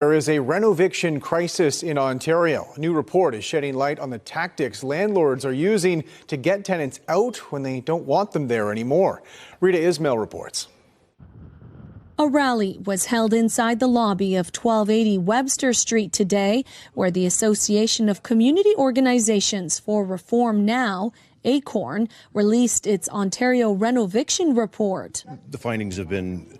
There is a renoviction crisis in Ontario. A new report is shedding light on the tactics landlords are using to get tenants out when they don't want them there anymore. Rita Ismail reports. A rally was held inside the lobby of 1280 Webster Street today, where the Association of Community Organizations for Reform Now, ACORN, released its Ontario Renoviction Report. The findings have been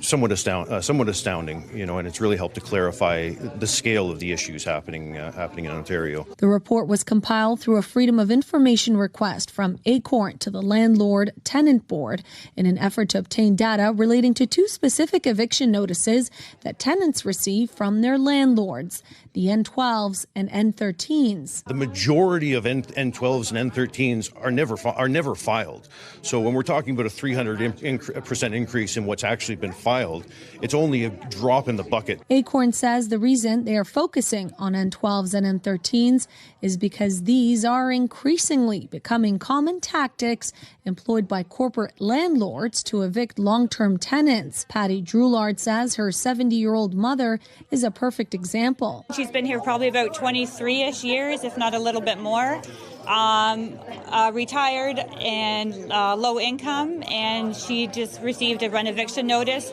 somewhat astounding, and it's really helped to clarify the scale of the issues happening in Ontario. The report was compiled through a Freedom of Information request from ACORN to the Landlord Tenant Board in an effort to obtain data relating to two specific eviction notices that tenants receive from their landlords, the N12s and N13s. The majority of N12s and N13s are never filed. So when we're talking about a 300% increase in what's actually been filed, it's only a drop in the bucket. ACORN says the reason they are focusing on N12s and N13s is because these are increasingly becoming common tactics employed by corporate landlords to evict long-term tenants. Patty Droulard says her 70-year-old mother is a perfect example. She's been here probably about 23-ish years, if not a little bit more. Retired and low income, and she just received a rent eviction notice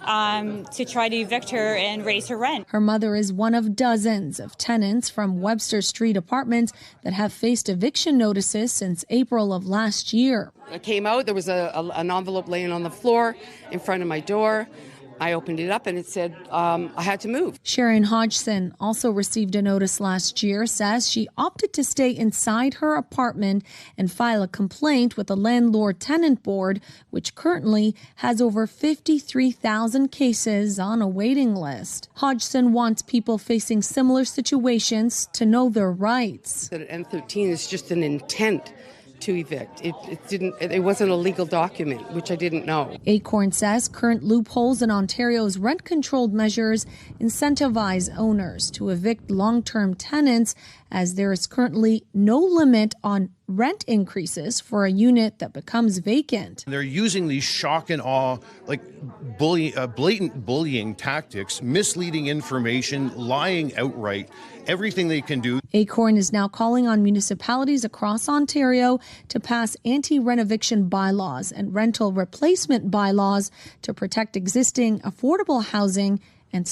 to try to evict her and raise her rent. Her mother is one of dozens of tenants from Webster Street apartments that have faced eviction notices since April of last year. I came out, there was an envelope laying on the floor in front of my door. I opened it up and it said I had to move. Sharon Hodgson also received a notice last year, says she opted to stay inside her apartment and file a complaint with the Landlord Tenant Board, which currently has over 53,000 cases on a waiting list. Hodgson wants people facing similar situations to know their rights. That N13 is just an intent to evict. It wasn't a legal document, which I didn't know. ACORN says current loopholes in Ontario's rent-controlled measures incentivize owners to evict long-term tenants, as there is currently no limit on rent increases for a unit that becomes vacant. They're using these shock and awe, blatant bullying tactics, misleading information, lying outright, everything they can do. ACORN is now calling on municipalities across Ontario to pass anti-renoviction bylaws and rental replacement bylaws to protect existing affordable housing